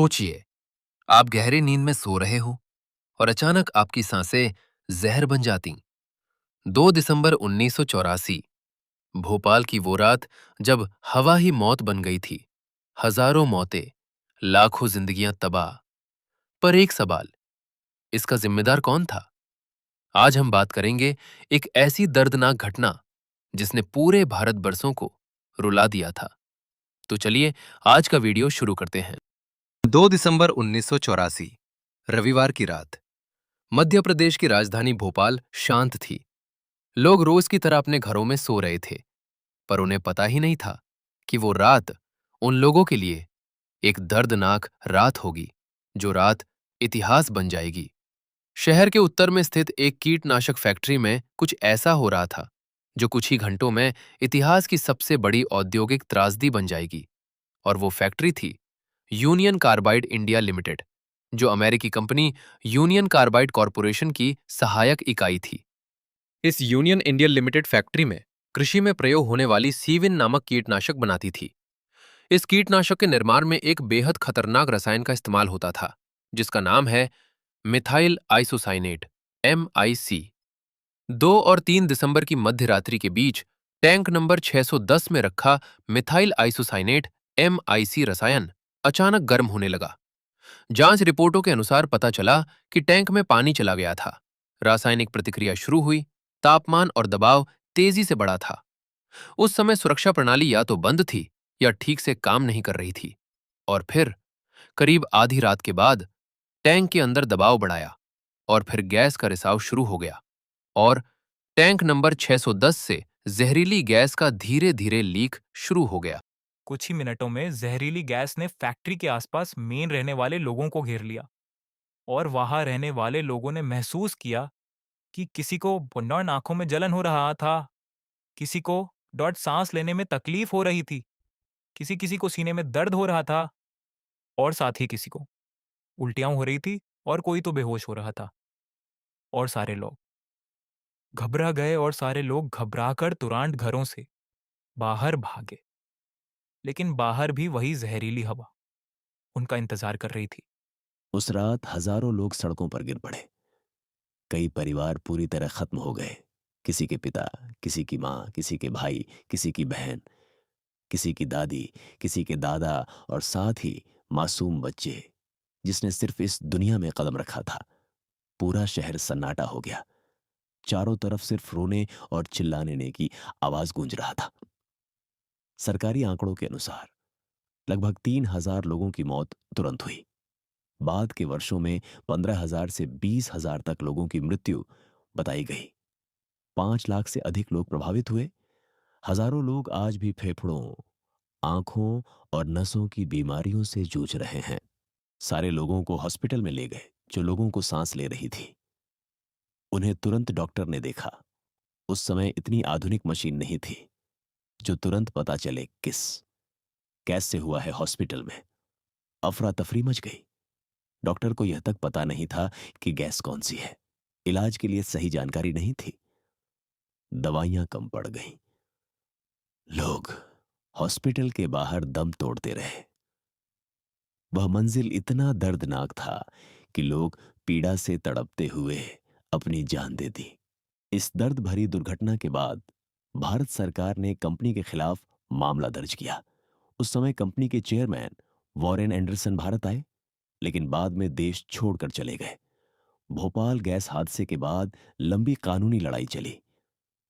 सोचिए, आप गहरी नींद में सो रहे हो और अचानक आपकी सांसें जहर बन जाती। 2 दिसंबर 1984, भोपाल की वो रात जब हवा ही मौत बन गई थी। हजारों मौतें, लाखों जिंदगियां तबाह। पर एक सवाल, इसका जिम्मेदार कौन था? आज हम बात करेंगे एक ऐसी दर्दनाक घटना जिसने पूरे भारतवर्षों को रुला दिया था। तो चलिए आज का वीडियो शुरू करते हैं। 2 दिसंबर 1984, रविवार की रात। मध्य प्रदेश की राजधानी भोपाल शांत थी। लोग रोज की तरह अपने घरों में सो रहे थे, पर उन्हें पता ही नहीं था कि वो रात उन लोगों के लिए एक दर्दनाक रात होगी, जो रात इतिहास बन जाएगी। शहर के उत्तर में स्थित एक कीटनाशक फैक्ट्री में कुछ ऐसा हो रहा था जो कुछ ही घंटों में इतिहास की सबसे बड़ी औद्योगिक त्रासदी बन जाएगी। और वो फैक्ट्री थी यूनियन कार्बाइड इंडिया लिमिटेड, जो अमेरिकी कंपनी यूनियन कार्बाइड कॉरपोरेशन की सहायक इकाई थी। इस यूनियन इंडिया लिमिटेड फैक्ट्री में कृषि में प्रयोग होने वाली सीविन नामक कीटनाशक बनाती थी। इस कीटनाशक के निर्माण में एक बेहद खतरनाक रसायन का इस्तेमाल होता था, जिसका नाम है मिथाइल आइसोसाइनेट, MIC। 2 और 3 दिसंबर की मध्य रात्रि के बीच टैंक नंबर 610 में रखा मिथाइल आइसोसाइनेट, MIC रसायन अचानक गर्म होने लगा। जांच रिपोर्टों के अनुसार पता चला कि टैंक में पानी चला गया था। रासायनिक प्रतिक्रिया शुरू हुई। तापमान और दबाव तेजी से बढ़ा था। उस समय सुरक्षा प्रणाली या तो बंद थी या ठीक से काम नहीं कर रही थी। और फिर करीब आधी रात के बाद टैंक के अंदर दबाव बढ़ाया और फिर गैस का रिसाव शुरू हो गया और टैंक नंबर 610 से जहरीली गैस का धीरे धीरे लीक शुरू हो गया। कुछ ही मिनटों में जहरीली गैस ने फैक्ट्री के आसपास मेन रहने वाले लोगों को घेर लिया और वहां रहने वाले लोगों ने महसूस किया कि किसी को डॉट आंखों में जलन हो रहा था, किसी को डॉट सांस लेने में तकलीफ हो रही थी, किसी किसी को सीने में दर्द हो रहा था और साथ ही किसी को उल्टियां हो रही थी और कोई तो बेहोश हो रहा था। और सारे लोग घबरा गए और सारे लोग घबराकर तुरंत घरों से बाहर भागे। लेकिन बाहर भी वही जहरीली हवा उनका इंतजार कर रही थी। उस रात हजारों लोग सड़कों पर गिर पड़े। कई परिवार पूरी तरह खत्म हो गए। किसी के पिता, किसी की माँ, किसी के भाई, किसी की बहन, किसी की दादी, किसी के दादा और साथ ही मासूम बच्चे जिसने सिर्फ इस दुनिया में कदम रखा था। पूरा शहर सन्नाटा हो गया। चारों तरफ सिर्फ रोने और चिल्लाने की आवाज गूंज रहा था। सरकारी आंकड़ों के अनुसार लगभग 3,000 लोगों की मौत तुरंत हुई। बाद के वर्षों में 15,000 से 20,000 तक लोगों की मृत्यु बताई गई। 5 लाख से अधिक लोग प्रभावित हुए। हजारों लोग आज भी फेफड़ों, आंखों और नसों की बीमारियों से जूझ रहे हैं। सारे लोगों को हॉस्पिटल में ले गए जो लोगों को सांस ले रही थी। उन्हें तुरंत डॉक्टर ने देखा। उस समय इतनी आधुनिक मशीन नहीं थी जो तुरंत पता चले कैसे हुआ है। हॉस्पिटल में अफरा तफरी मच गई। डॉक्टर को यह तक पता नहीं था कि गैस कौन सी है। इलाज के लिए सही जानकारी नहीं थी। दवाइयां कम पड़ गईं। लोग हॉस्पिटल के बाहर दम तोड़ते रहे। वह मंजिल इतना दर्दनाक था कि लोग पीड़ा से तड़पते हुए अपनी जान दे दी। इस दर्द भरी दुर्घटना के बाद भारत सरकार ने कंपनी के खिलाफ मामला दर्ज किया। उस समय कंपनी के चेयरमैन वॉरेन एंडरसन भारत आए, लेकिन बाद में देश छोड़कर चले गए। भोपाल गैस हादसे के बाद लंबी कानूनी लड़ाई चली।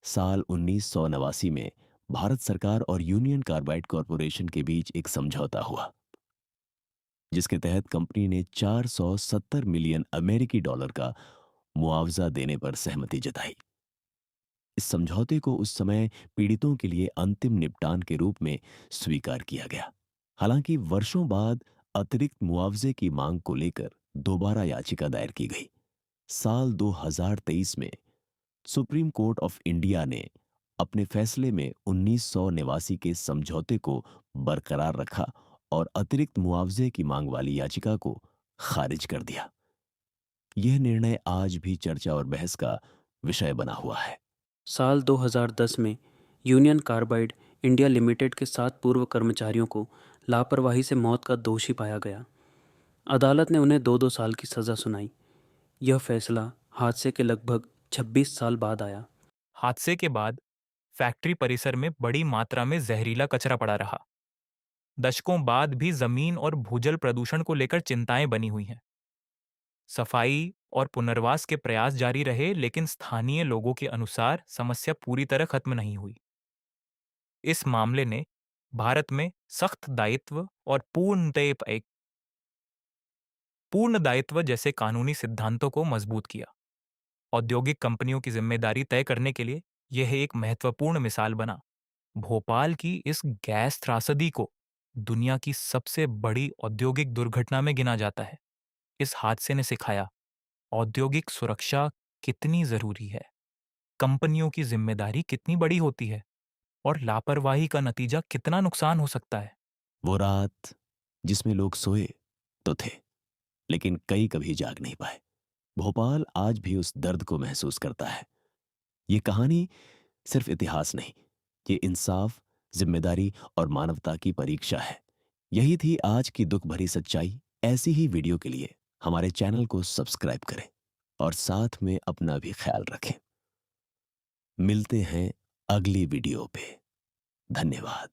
साल 1989 में भारत सरकार और यूनियन कार्बाइड कॉरपोरेशन के बीच एक समझौता हुआ, जिसके तहत कंपनी ने 470 मिलियन अमेरिकी डॉलर का मुआवजा देने पर सहमति जताई। इस समझौते को उस समय पीड़ितों के लिए अंतिम निपटान के रूप में स्वीकार किया गया। हालांकि वर्षों बाद अतिरिक्त मुआवजे की मांग को लेकर दोबारा याचिका दायर की गई। साल 2023 में सुप्रीम कोर्ट ऑफ इंडिया ने अपने फैसले में 1989 के समझौते को बरकरार रखा और अतिरिक्त मुआवजे की मांग वाली याचिका को खारिज कर दिया। यह निर्णय आज भी चर्चा और बहस का विषय बना हुआ है। साल 2010 में यूनियन कार्बाइड इंडिया लिमिटेड के 7 पूर्व कर्मचारियों को लापरवाही से मौत का दोषी पाया गया। अदालत ने उन्हें 2-2 साल की सज़ा सुनाई। यह फैसला हादसे के लगभग 26 साल बाद आया। हादसे के बाद फैक्ट्री परिसर में बड़ी मात्रा में जहरीला कचरा पड़ा रहा। दशकों बाद भी जमीन और भूजल प्रदूषण को लेकर चिंताएं बनी हुई हैं। सफाई और पुनर्वास के प्रयास जारी रहे, लेकिन स्थानीय लोगों के अनुसार समस्या पूरी तरह खत्म नहीं हुई। इस मामले ने भारत में सख्त दायित्व और पूर्ण दायित्व जैसे कानूनी सिद्धांतों को मजबूत किया। औद्योगिक कंपनियों की जिम्मेदारी तय करने के लिए यह एक महत्वपूर्ण मिसाल बना। भोपाल की इस गैस त्रासदी को दुनिया की सबसे बड़ी औद्योगिक दुर्घटना में गिना जाता है। इस हादसे ने सिखाया औद्योगिक सुरक्षा कितनी जरूरी है, कंपनियों की जिम्मेदारी कितनी बड़ी होती है और लापरवाही का नतीजा कितना नुकसान हो सकता है। वो रात जिसमें लोग सोए तो थे, लेकिन कई कभी जाग नहीं पाए। भोपाल आज भी उस दर्द को महसूस करता है। ये कहानी सिर्फ इतिहास नहीं, ये इंसाफ, जिम्मेदारी और मानवता की परीक्षा है। यही थी आज की दुख भरी सच्चाई। ऐसी ही वीडियो के लिए हमारे चैनल को सब्सक्राइब करें और साथ में अपना भी ख्याल रखें। मिलते हैं अगली वीडियो पे। धन्यवाद।